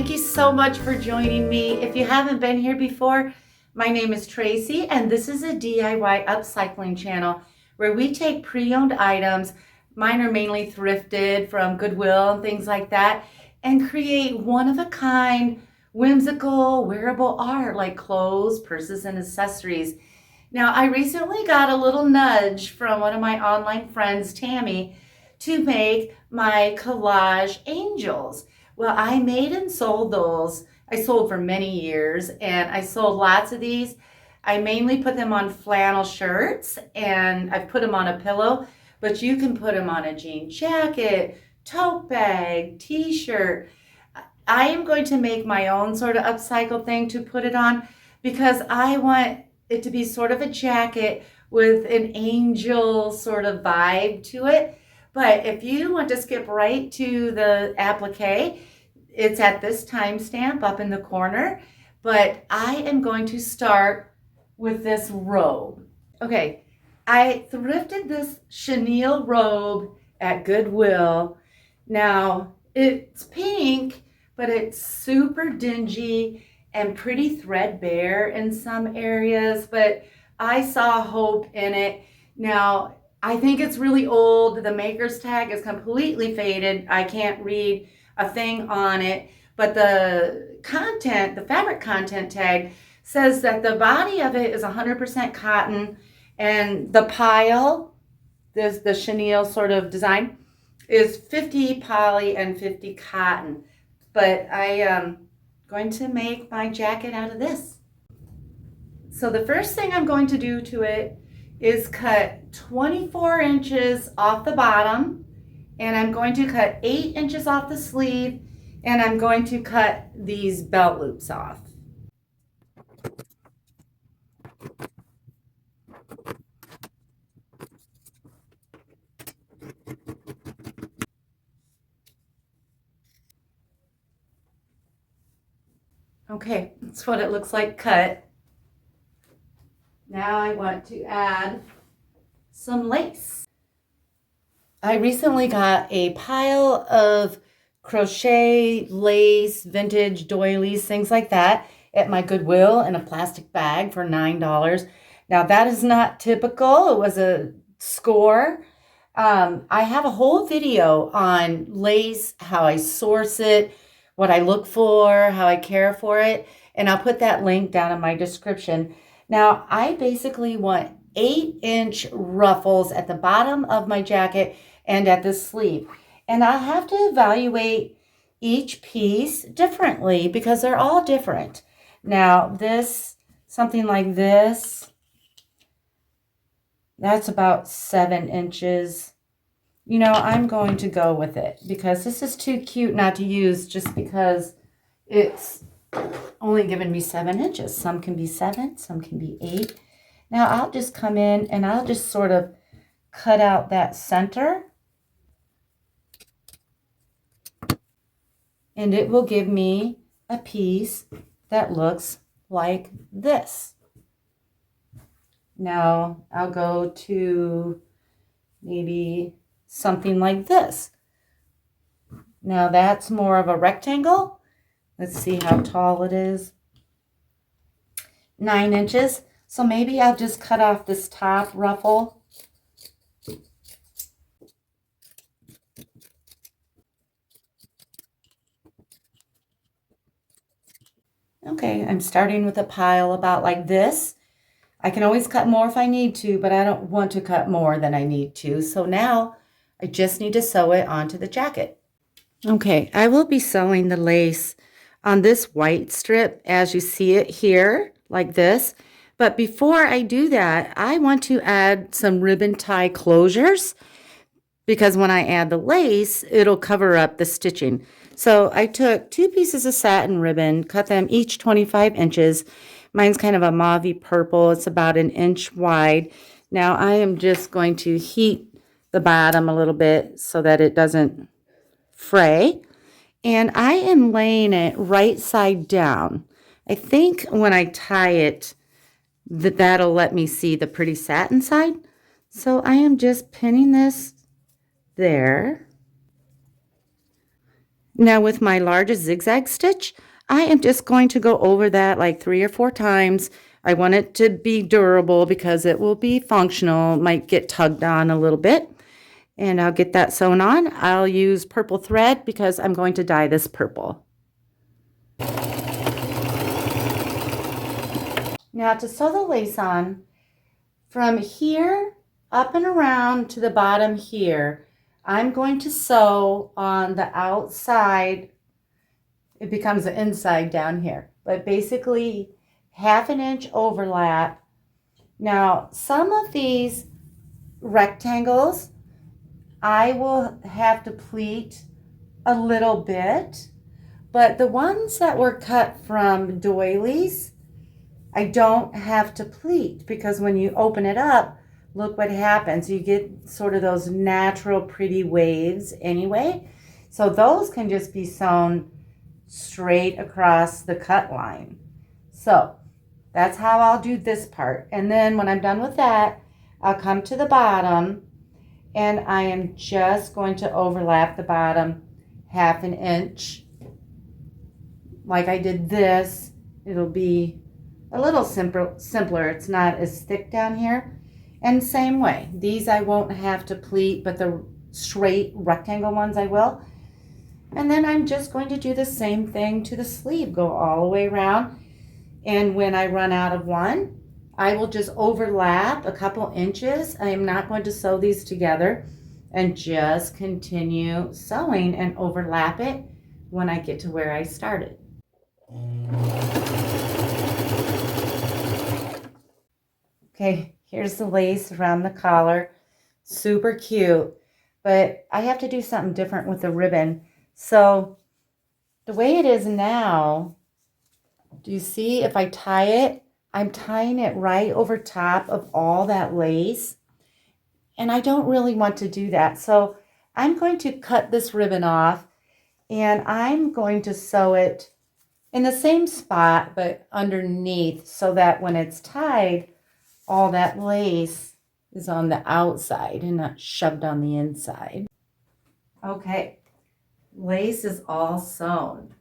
Thank you so much for joining me. If you haven't been here before, my name is Tracy, and this is a DIY upcycling channel where we take pre-owned items, mine are mainly thrifted from Goodwill and things like that, and create one-of-a-kind, whimsical, wearable art like clothes, purses, and accessories. Now, I recently got a little nudge from one of my online friends, Tammy, to make my collage angels. Well, I made and sold those. I sold for many years, and I sold lots of these. I mainly put them on flannel shirts, and I've put them on a pillow, but you can put them on a jean jacket, tote bag, t-shirt. I am going to make my own sort of upcycle thing to put it on because I want it to be sort of a jacket with an angel sort of vibe to it. But if you want to skip right to the applique, it's at this timestamp up in the corner. But I am going to start with this robe. Okay, I thrifted this chenille robe at Goodwill. Now, it's pink, but it's super dingy and pretty threadbare in some areas, but I saw hope in it. Now, I think it's really old. The maker's tag is completely faded. I can't read a thing on it, but the content, the fabric content tag says that the body of it is 100% cotton, and the pile, the chenille sort of design, is 50 poly and 50 cotton. But I am going to make my jacket out of this. So the first thing I'm going to do to it is cut 24 inches off the bottom, and I'm going to cut 8 inches off the sleeve, and I'm going to cut these belt loops off. Okay, that's what it looks like cut. Now I want to add some lace. I recently got a pile of crochet, lace, vintage doilies, things like that at my Goodwill in a plastic bag for $9. Now that is not typical. It was a score. I have a whole video on lace, how I source it, what I look for, how I care for it, and I'll put that link down in my description. Now, I basically want 8-inch ruffles at the bottom of my jacket and at the sleeve. And I'll have to evaluate each piece differently because they're all different. Now, this, something like this, that's about 7 inches. You know, I'm going to go with it because this is too cute not to use just because it's only given me 7 inches. Some can be 7, some can be 8. Now I'll just come in and I'll just sort of cut out that center. And it will give me a piece that looks like this. Now I'll go to maybe something like this. Now that's more of a rectangle. Let's see how tall it is. 9 inches. So maybe I'll just cut off this top ruffle. Okay, I'm starting with a pile about like this. I can always cut more if I need to, but I don't want to cut more than I need to. So now I just need to sew it onto the jacket. Okay, I will be sewing the lace on this white strip as you see it here, like this. But before I do that, I want to add some ribbon tie closures because when I add the lace, it'll cover up the stitching. So I took 2 pieces of satin ribbon, cut them each 25 inches. Mine's kind of a mauve purple. It's about 1 inch wide. Now I am just going to heat the bottom a little bit so that it doesn't fray. And I am laying it right side down. I think when I tie it, that'll let me see the pretty satin side. So I am just pinning this there. Now with my largest zigzag stitch, I am just going to go over that like 3 or 4 times. I want it to be durable because it will be functional, might get tugged on a little bit. And I'll get that sewn on. I'll use purple thread because I'm going to dye this purple. Now to sew the lace on, from here up and around to the bottom here, I'm going to sew on the outside. It becomes the inside down here, but basically 1/2 inch overlap. Now some of these rectangles I will have to pleat a little bit, but the ones that were cut from doilies, I don't have to pleat because when you open it up, look what happens. You get sort of those natural pretty waves anyway. So those can just be sewn straight across the cut line. So that's how I'll do this part. And then when I'm done with that, I'll come to the bottom and I am just going to overlap the bottom 1/2 inch. Like I did this, it'll be a little simpler. It's not as thick down here. And same way, these I won't have to pleat, but the straight rectangle ones I will. And then I'm just going to do the same thing to the sleeve, go all the way around. And when I run out of one, I will just overlap a couple inches. I am not going to sew these together and just continue sewing and overlap it when I get to where I started. Okay, here's the lace around the collar. Super cute, but I have to do something different with the ribbon. So the way it is now, do you see if I tie it? I'm tying it right over top of all that lace. And I don't really want to do that. So I'm going to cut this ribbon off and I'm going to sew it in the same spot, but underneath so that when it's tied, all that lace is on the outside and not shoved on the inside. Okay, lace is all sewn.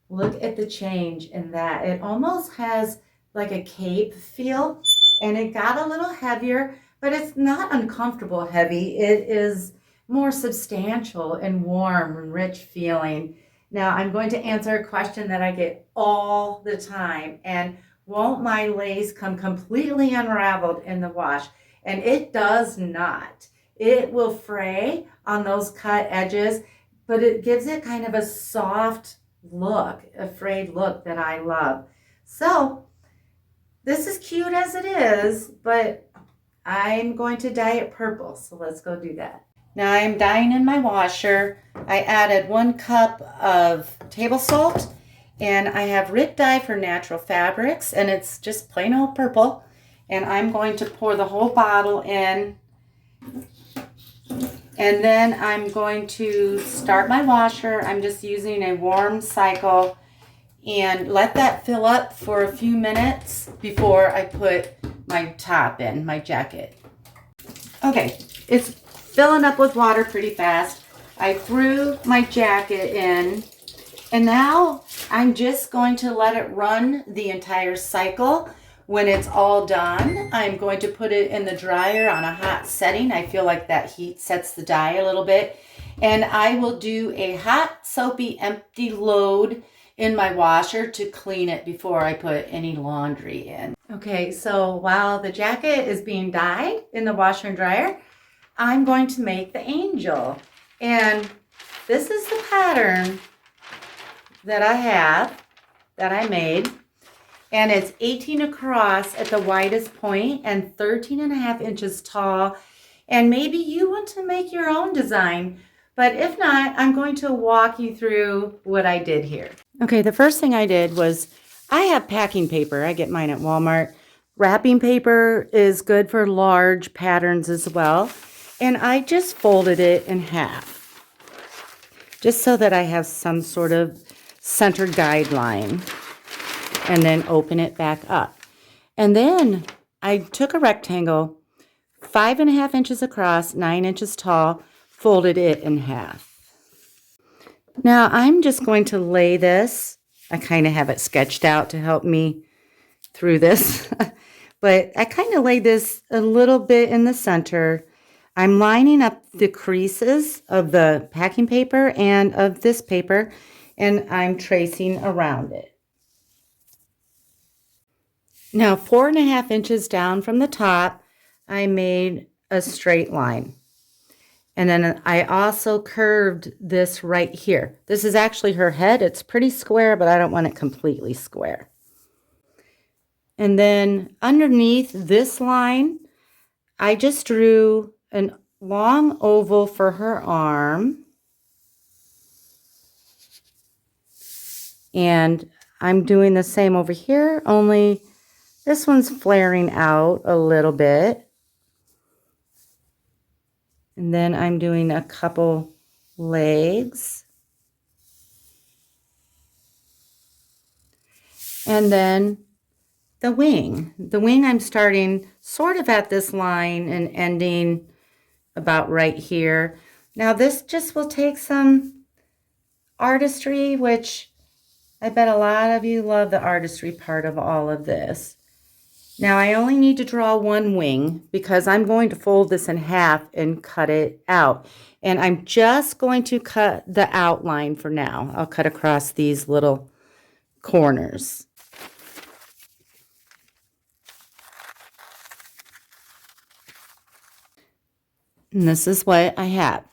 Look at the change in that. It almost has like a cape feel, and it got a little heavier, but it's not uncomfortable heavy. It is more substantial and warm and rich feeling. Now I'm going to answer a question that I get all the time, and won't my lace come completely unraveled in the wash? And it does not. It will fray on those cut edges, but it gives it kind of a soft look, a frayed look that I love. So this is cute as it is, but I'm going to dye it purple. So let's go do that. Now I'm dyeing in my washer. I added 1 cup of table salt, and I have Rit dye for natural fabrics, and it's just plain old purple. And I'm going to pour the whole bottle in. And then I'm going to start my washer. I'm just using a warm cycle and let that fill up for a few minutes before I put my top in, my jacket. Okay, it's filling up with water pretty fast. I threw my jacket in, and now I'm just going to let it run the entire cycle. When it's all done, I'm going to put it in the dryer on a hot setting. I feel like that heat sets the dye a little bit. And I will do a hot, soapy, empty load in my washer to clean it before I put any laundry in. Okay, so while the jacket is being dyed in the washer and dryer, I'm going to make the angel. And this is the pattern that I have, that I made. And it's 18 across at the widest point and 13.5 inches tall. And maybe you want to make your own design, but if not, I'm going to walk you through what I did here. Okay, the first thing I did was, I have packing paper. I get mine at Walmart. Wrapping paper is good for large patterns as well. And I just folded it in half, just so that I have some sort of center guideline. And then open it back up. And then I took a rectangle, 5.5 inches across, 9 inches tall, folded it in half. Now I'm just going to lay this. I kind of have it sketched out to help me through this. But I kind of lay this a little bit in the center. I'm lining up the creases of the packing paper and of this paper, and I'm tracing around it. Now 4.5 inches down from the top, I made a straight line. And then I also curved this right here. This is actually her head. It's pretty square, but I don't want it completely square. And then underneath this line, I just drew a long oval for her arm. And I'm doing the same over here, only this one's flaring out a little bit. And then I'm doing a couple legs. And then the wing. The wing I'm starting sort of at this line and ending about right here. Now this just will take some artistry, which I bet a lot of you love the artistry part of all of this. Now I only need to draw one wing because I'm going to fold this in half and cut it out. And I'm just going to cut the outline for now. I'll cut across these little corners. And this is what I have.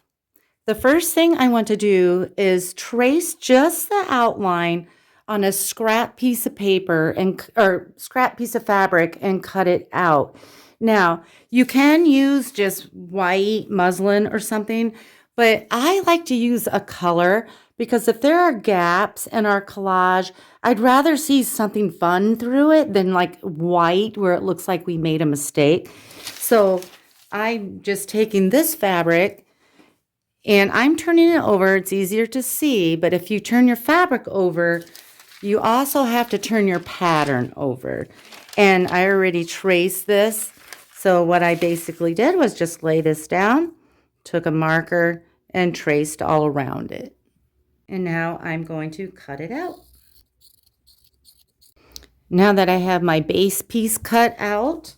The first thing I want to do is trace just the outline on a scrap piece of paper or scrap piece of fabric and cut it out. Now, you can use just white muslin or something, but I like to use a color because if there are gaps in our collage, I'd rather see something fun through it than like white where it looks like we made a mistake. So I'm just taking this fabric and I'm turning it over. It's easier to see, but if you turn your fabric over, you also have to turn your pattern over. And I already traced this. So what I basically did was just lay this down, took a marker, and traced all around it. And now I'm going to cut it out. Now that I have my base piece cut out,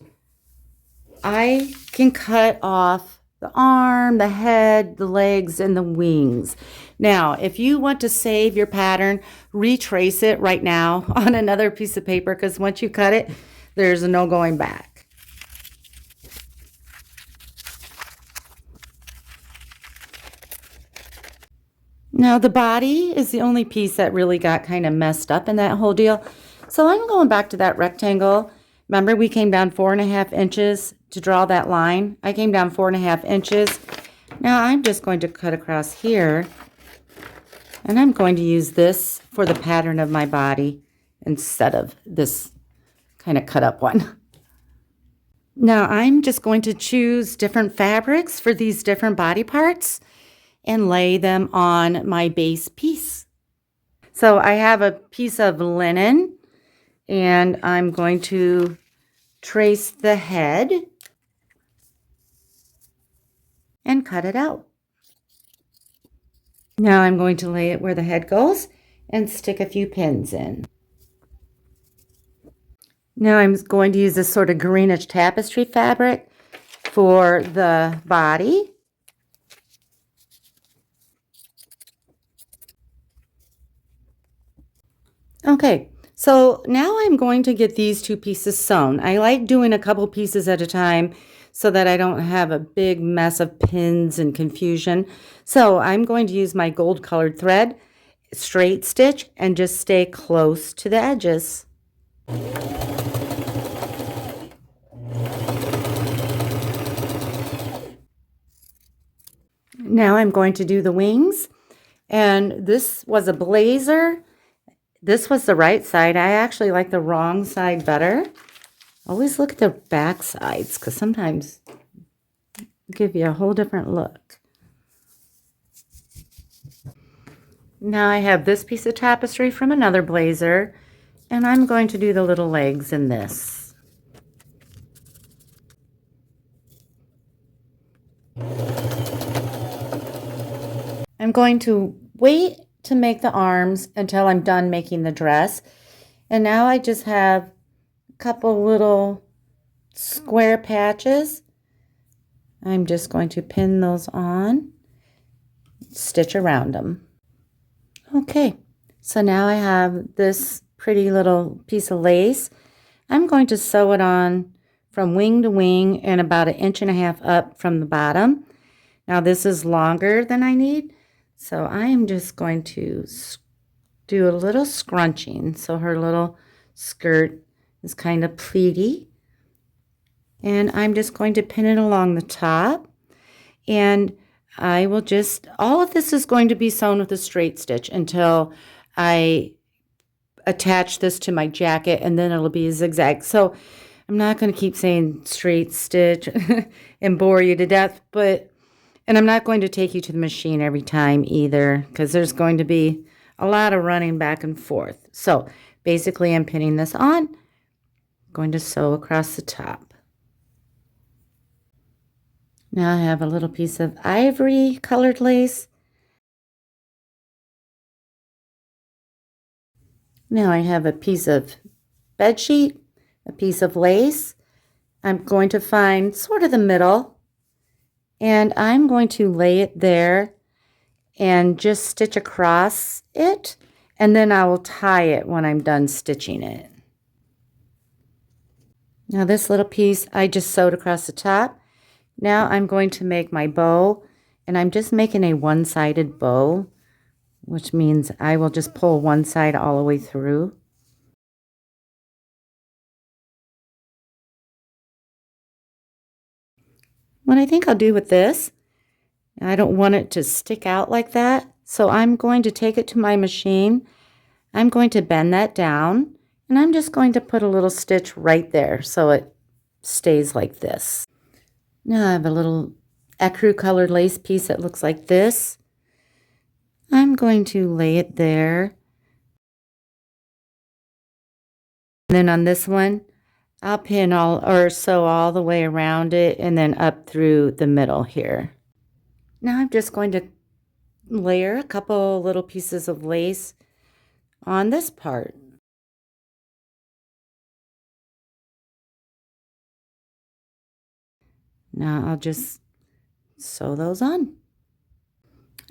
I can cut off the arm, the head, the legs, and the wings. Now, if you want to save your pattern, retrace it right now on another piece of paper because once you cut it, there's no going back. Now, the body is the only piece that really got kind of messed up in that whole deal. So I'm going back to that rectangle. Remember, we came down 4.5 inches to draw that line. I came down 4.5 inches. Now I'm just going to cut across here. And I'm going to use this for the pattern of my body instead of this kind of cut up one. Now I'm just going to choose different fabrics for these different body parts and lay them on my base piece. So I have a piece of linen and I'm going to trace the head and cut it out. Now I'm going to lay it where the head goes and stick a few pins in. Now I'm going to use this sort of greenish tapestry fabric for the body. Okay, so now I'm going to get these two pieces sewn. I like doing a couple pieces at a time so that I don't have a big mess of pins and confusion. So I'm going to use my gold colored thread, straight stitch, and just stay close to the edges. Now I'm going to do the wings, and this was a blazer. This was the right side. I actually like the wrong side better. Always look at the back sides because sometimes they give you a whole different look. Now I have this piece of tapestry from another blazer, and I'm going to do the little legs in this. I'm going to wait to make the arms until I'm done making the dress. And now I just have a couple little square patches. I'm just going to pin those on, stitch around them. Okay, so now I have this pretty little piece of lace. I'm going to sew it on from wing to wing and about 1.5 inches up from the bottom. Now this is longer than I need, so I am just going to do a little scrunching. So her little skirt is kind of pleaty. And I'm just going to pin it along the top. And I will just, all of this is going to be sewn with a straight stitch until I attach this to my jacket, and then it'll be a zigzag. So I'm not going to keep saying straight stitch and bore you to death, and I'm not going to take you to the machine every time either, because there's going to be a lot of running back and forth. So basically I'm pinning this on, going to sew across the top. Now I have a little piece of ivory colored lace. Now I have a piece of bed sheet, a piece of lace. I'm going to find sort of the middle, and I'm going to lay it there and just stitch across it, and then I will tie it when I'm done stitching it. Now this little piece I just sewed across the top. Now I'm going to make my bow, and I'm just making a one-sided bow, which means I will just pull one side all the way through. What I think I'll do with this, I don't want it to stick out like that, so I'm going to take it to my machine. I'm going to bend that down, and I'm just going to put a little stitch right there so it stays like this. Now I have a little ecru colored lace piece that looks like this. I'm going to lay it there. And then on this one, I'll pin or sew all the way around it and then up through the middle here. Now I'm just going to layer a couple little pieces of lace on this part. Now I'll just sew those on.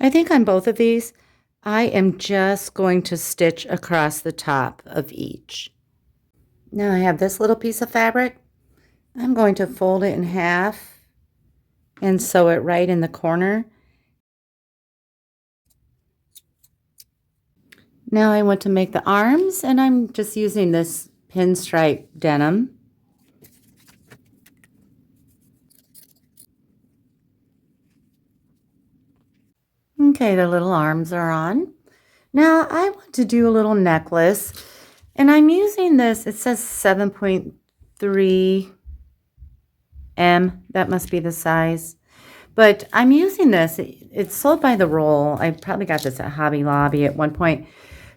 I think on both of these, I am just going to stitch across the top of each. Now I have this little piece of fabric. I'm going to fold it in half and sew it right in the corner. Now I want to make the arms, and I'm just using this pinstripe denim. Okay, the little arms are on. Now I want to do a little necklace, and I'm using this, it says 7.3 M, that must be the size. But I'm using this, it's sold by the roll. I probably got this at Hobby Lobby at one point,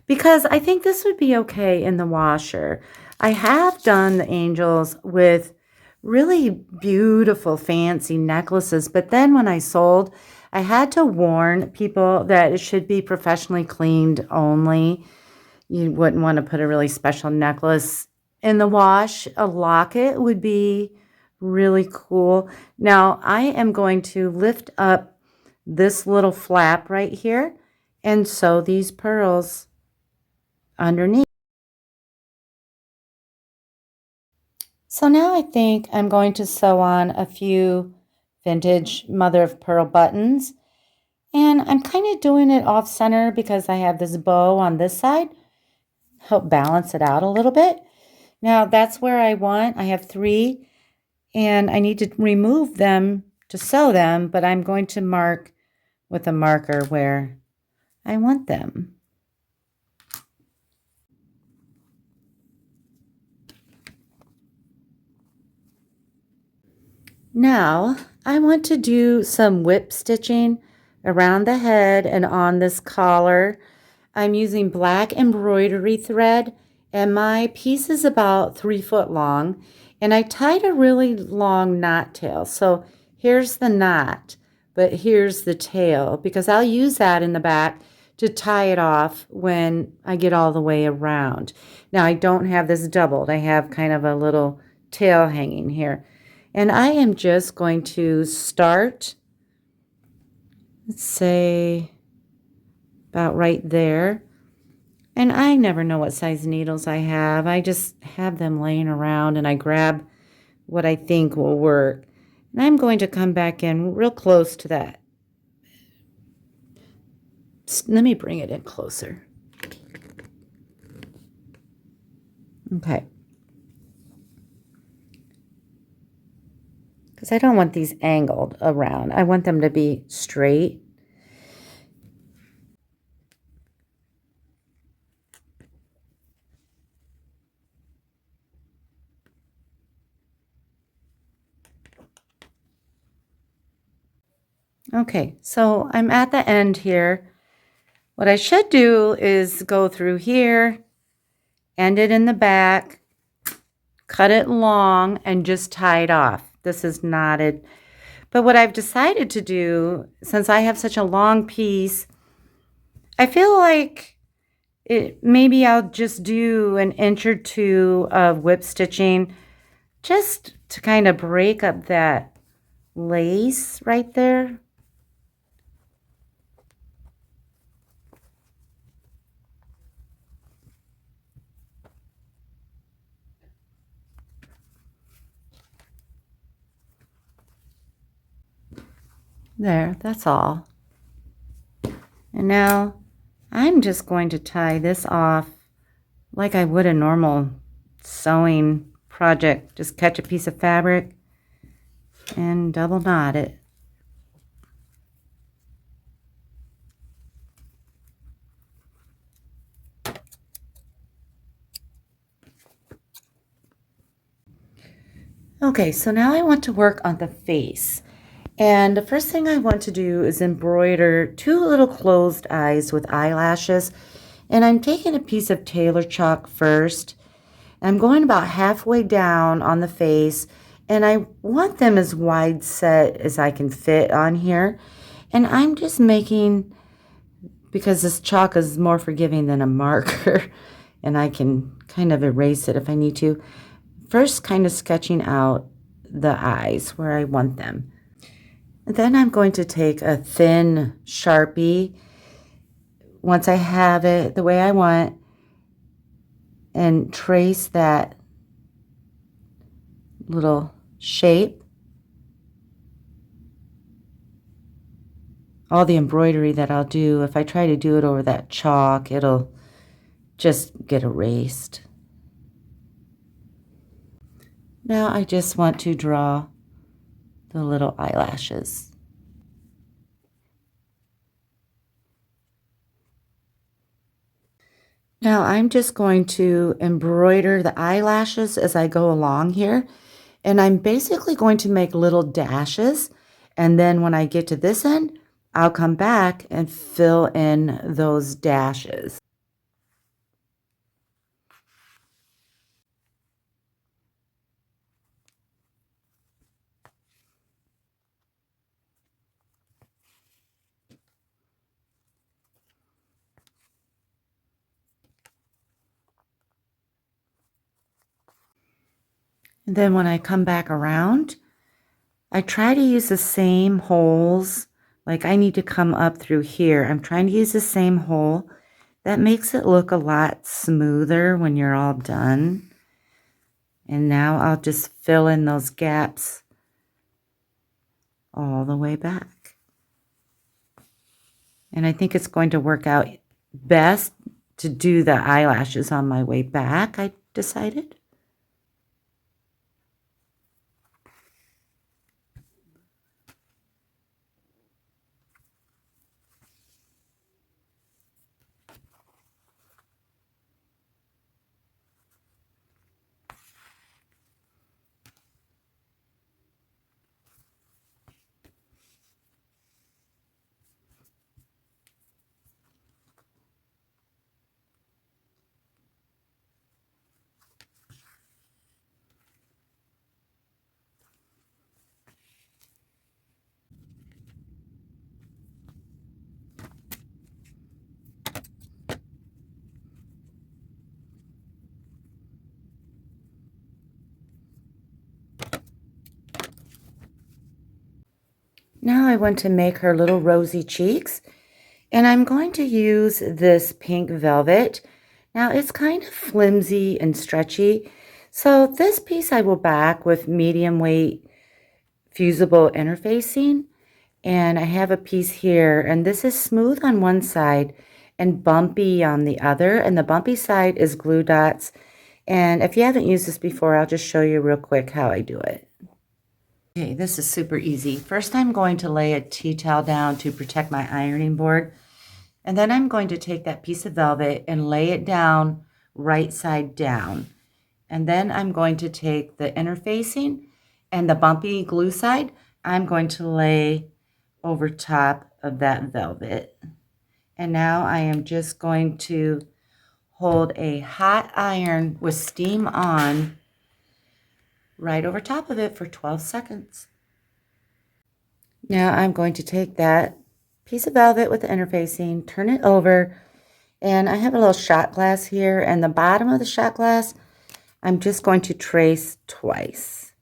because I think this would be okay in the washer. I have done the angels with really beautiful fancy necklaces, but then when I sold, I had to warn people that it should be professionally cleaned only. You wouldn't want to put a really special necklace in the wash. A locket would be really cool. Now I am going to lift up this little flap right here and sew these pearls underneath. So now I think I'm going to sew on a few vintage mother of pearl buttons, and I'm kind of doing it off center because I have this bow on this side, help balance it out a little bit. Now that's where I have 3, and I need to remove them to sew them, but I'm going to mark with a marker where I want them. Now I want to do some whip stitching around the head and on this collar. I'm using black embroidery thread, and my piece is about 3 foot long, and I tied a really long knot tail. So here's the knot, but here's the tail, because I'll use that in the back to tie it off when I get all the way around. Now I don't have this doubled. I have kind of a little tail hanging here. And I am just going to start, let's say, about right there. And I never know what size needles I have. I just have them laying around and I grab what I think will work. And I'm going to come back in real close to that. Let me bring it in closer. Okay. Because I don't want these angled around. I want them to be straight. Okay, so I'm at the end here. What I should do is go through here, end it in the back, cut it long, and just tie it off. This is knotted. But what I've decided to do, since I have such a long piece, I feel like maybe I'll just do an inch or two of whip stitching just to kind of break up that lace right there. There, that's all. And now I'm just going to tie this off like I would a normal sewing project. Just catch a piece of fabric and double knot it. Okay, so now I want to work on the face. And the first thing I want to do is embroider two little closed eyes with eyelashes. And I'm taking a piece of tailor chalk first. I'm going about halfway down on the face. And I want them as wide set as I can fit on here. And I'm just making, because this chalk is more forgiving than a marker, and I can kind of erase it if I need to. First, kind of sketching out the eyes where I want them. And then I'm going to take a thin Sharpie, once I have it the way I want, and trace that little shape. All the embroidery that I'll do, if I try to do it over that chalk, it'll just get erased. Now I just want to draw the little eyelashes. Now I'm just going to embroider the eyelashes as I go along here. And I'm basically going to make little dashes. And then when I get to this end, I'll come back and fill in those dashes. And then when I come back around, I try to use the same holes. Like I need to come up through here. I'm trying to use the same hole. That makes it look a lot smoother when you're all done. And now I'll just fill in those gaps all the way back. And I think it's going to work out best to do the eyelashes on my way back, I decided. I want to make her little rosy cheeks. And I'm going to use this pink velvet. Now it's kind of flimsy and stretchy. So this piece I will back with medium weight fusible interfacing. And I have a piece here, and this is smooth on one side and bumpy on the other. And the bumpy side is glue dots. And if you haven't used this before, I'll just show you real quick how I do it. Okay, this is super easy. First, I'm going to lay a tea towel down to protect my ironing board. And then I'm going to take that piece of velvet and lay it down right side down. And then I'm going to take the interfacing and the bumpy glue side, I'm going to lay over top of that velvet. And now I am just going to hold a hot iron with steam on right over top of it for 12 seconds. Now I'm going to take that piece of velvet with the interfacing, turn it over, and I have a little shot glass here, and the bottom of the shot glass, I'm just going to trace twice.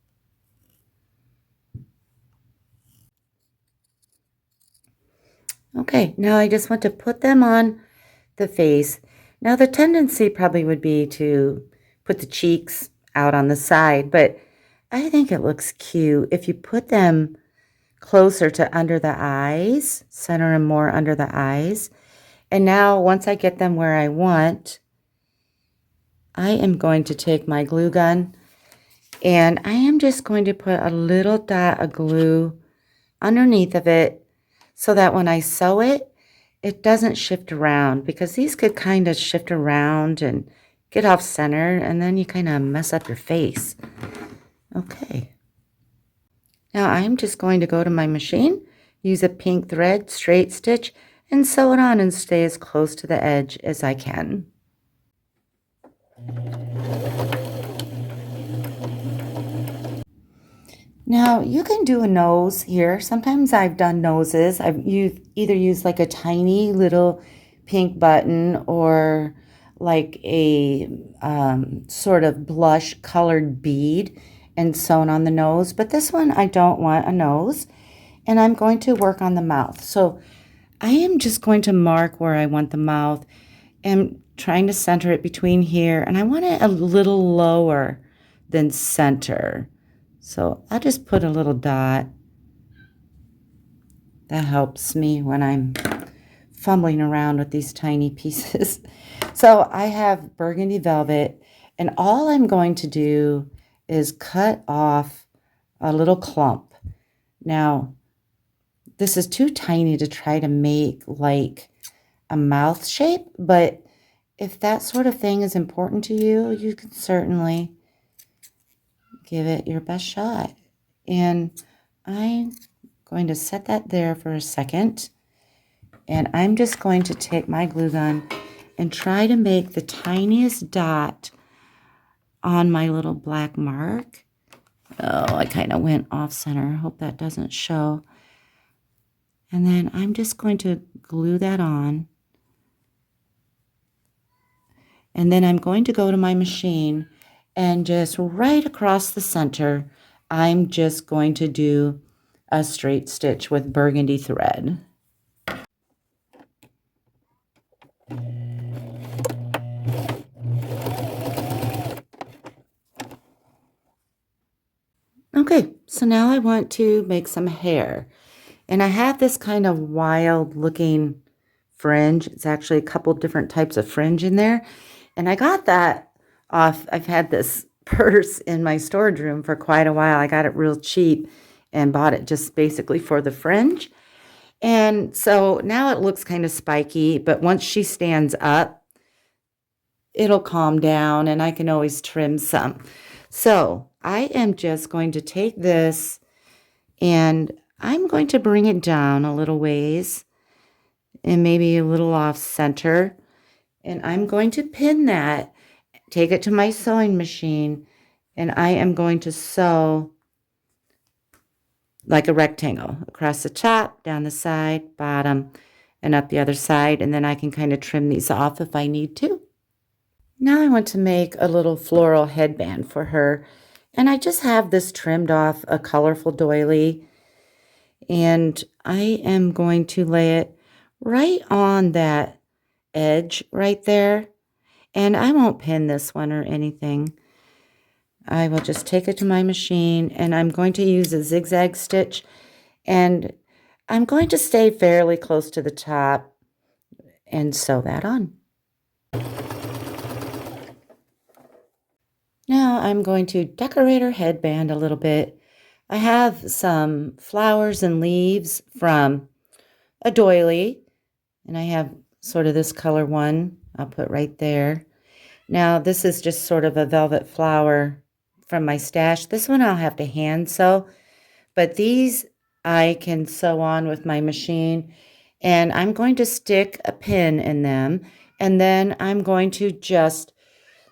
Okay, now I just want to put them on the face. Now the tendency probably would be to put the cheeks out on the side, but I think it looks cute if you put them closer to under the eyes, center them more under the eyes. And now once I get them where I want, I am going to take my glue gun and I am just going to put a little dot of glue underneath of it so that when I sew it, it doesn't shift around, because these could kind of shift around and get off center, and then you kind of mess up your face. Okay. Now I'm just going to go to my machine, use a pink thread, straight stitch, and sew it on and stay as close to the edge as I can. Now you can do a nose here. Sometimes I've done noses. I've either used like a tiny little pink button or like a sort of blush colored bead and sewn on the nose. But this one I don't want a nose, and I'm going to work on the mouth. So I am just going to mark where I want the mouth and trying to center it between here, and I want it a little lower than center. So I'll just put a little dot. That helps me when I'm fumbling around with these tiny pieces. So I have burgundy velvet, and all I'm going to do is cut off a little clump. Now, this is too tiny to try to make like a mouth shape, but if that sort of thing is important to you, you can certainly give it your best shot. And I'm going to set that there for a second. And I'm just going to take my glue gun and try to make the tiniest dot on my little black mark. Oh, I kind of went off center. Hope that doesn't show. And then I'm just going to glue that on. And then I'm going to go to my machine, and just right across the center, I'm just going to do a straight stitch with burgundy thread. Okay, so now I want to make some hair. And I have this kind of wild looking fringe. It's actually a couple different types of fringe in there. And I got that off. I've had this purse in my storage room for quite a while. I got it real cheap and bought it just basically for the fringe. And so now it looks kind of spiky, but once she stands up, it'll calm down and I can always trim some. So I am just going to take this and I'm going to bring it down a little ways and maybe a little off center. And I'm going to pin that, take it to my sewing machine, and I am going to sew like a rectangle across the top, down the side, bottom, and up the other side. And then I can kind of trim these off if I need to. Now I want to make a little floral headband for her. And I just have this trimmed off a colorful doily. And I am going to lay it right on that edge right there. And I won't pin this one or anything. I will just take it to my machine, and I'm going to use a zigzag stitch, and I'm going to stay fairly close to the top and sew that on. Now I'm going to decorate her headband a little bit. I have some flowers and leaves from a doily, and I have sort of this color one I'll put right there. Now this is just sort of a velvet flower from my stash. This one I'll have to hand sew, but these I can sew on with my machine, and I'm going to stick a pin in them, and then I'm going to just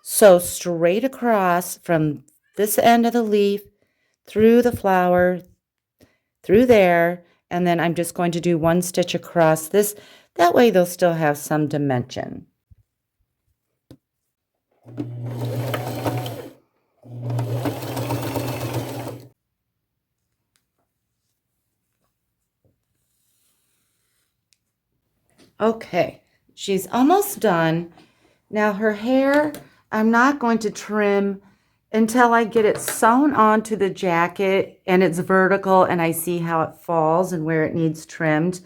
sew straight across from this end of the leaf through the flower, through there, and then I'm just going to do one stitch across this. That way they'll still have some dimension. Okay, she's almost done. Now her hair, I'm not going to trim until I get it sewn onto the jacket and it's vertical and I see how it falls and where it needs trimmed.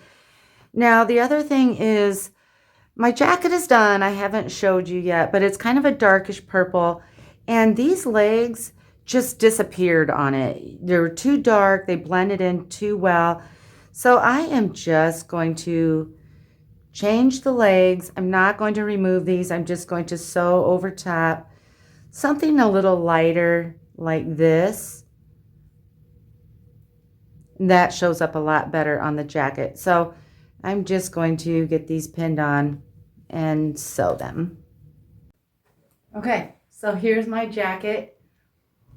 Now the other thing is, my jacket is done. I haven't showed you yet, but it's kind of a darkish purple, and these legs just disappeared on it. They were too dark. They blended in too well. So I am just going to change the legs. I'm not going to remove these. I'm just going to sew over top something a little lighter like this. That shows up a lot better on the jacket. So I'm just going to get these pinned on and sew them. Okay, so here's my jacket,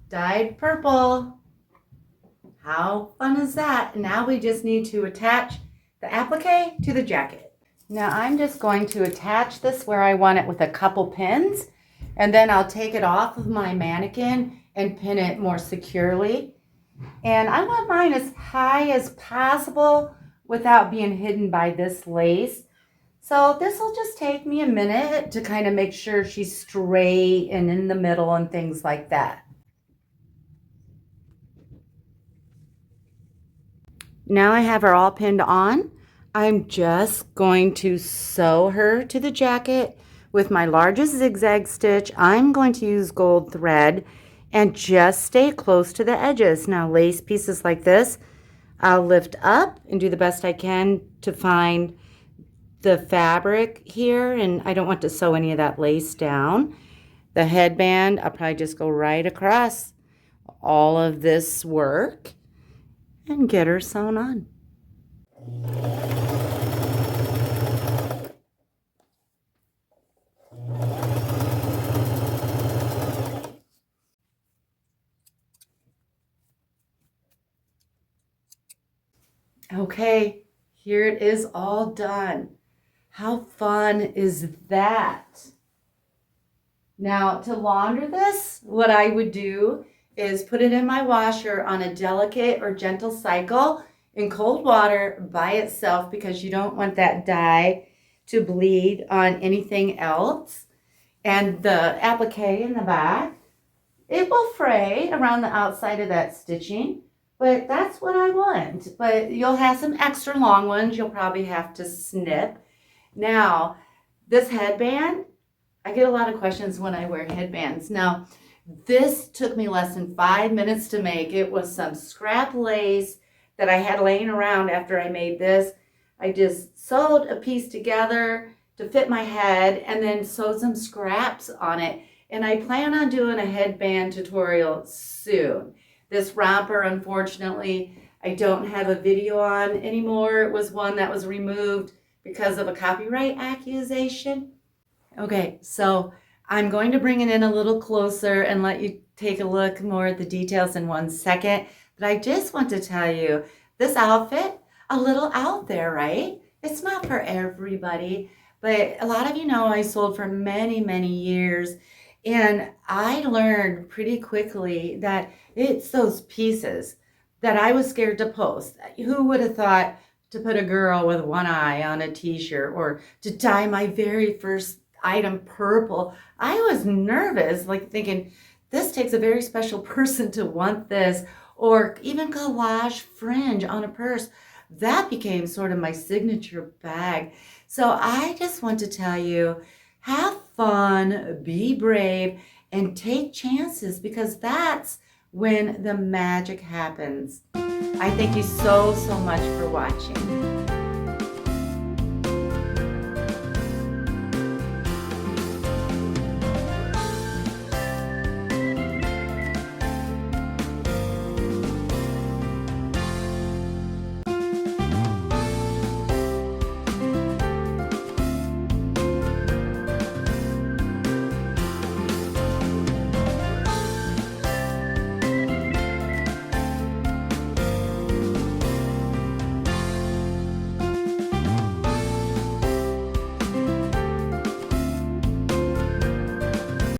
dyed purple. How fun is that? Now we just need to attach the applique to the jacket. Now I'm just going to attach this where I want it with a couple pins, and then I'll take it off of my mannequin and pin it more securely. And I want mine as high as possible without being hidden by this lace. So this will just take me a minute to kind of make sure she's straight and in the middle and things like that. Now I have her all pinned on. I'm just going to sew her to the jacket with my largest zigzag stitch. I'm going to use gold thread and just stay close to the edges. Now lace pieces like this, I'll lift up and do the best I can to find the fabric here, and I don't want to sew any of that lace down. The headband, I'll probably just go right across all of this work and get her sewn on. Okay, here it is all done. How fun is that? Now to launder this, what I would do is put it in my washer on a delicate or gentle cycle in cold water by itself, because you don't want that dye to bleed on anything else. And the applique in the back, it will fray around the outside of that stitching, but that's what I want. But you'll have some extra long ones you'll probably have to snip. Now, this headband, I get a lot of questions when I wear headbands. Now, this took me less than 5 minutes to make. It was some scrap lace that I had laying around after I made this. I just sewed a piece together to fit my head and then sewed some scraps on it. And I plan on doing a headband tutorial soon. This romper, unfortunately, I don't have a video on anymore. It was one that was removed because of a copyright accusation. Okay, so I'm going to bring it in a little closer and let you take a look more at the details in 1 second. But I just want to tell you, this outfit, a little out there, right? It's not for everybody, but a lot of you know I sold for many, many years. And I learned pretty quickly that it's those pieces that I was scared to post. Who would have thought to put a girl with one eye on a t-shirt, or to dye my very first item purple? I was nervous, like thinking, this takes a very special person to want this. Or even collage fringe on a purse. That became sort of my signature bag. So I just want to tell you, have fun, be brave, and take chances, because that's when the magic happens. I thank you so much for watching.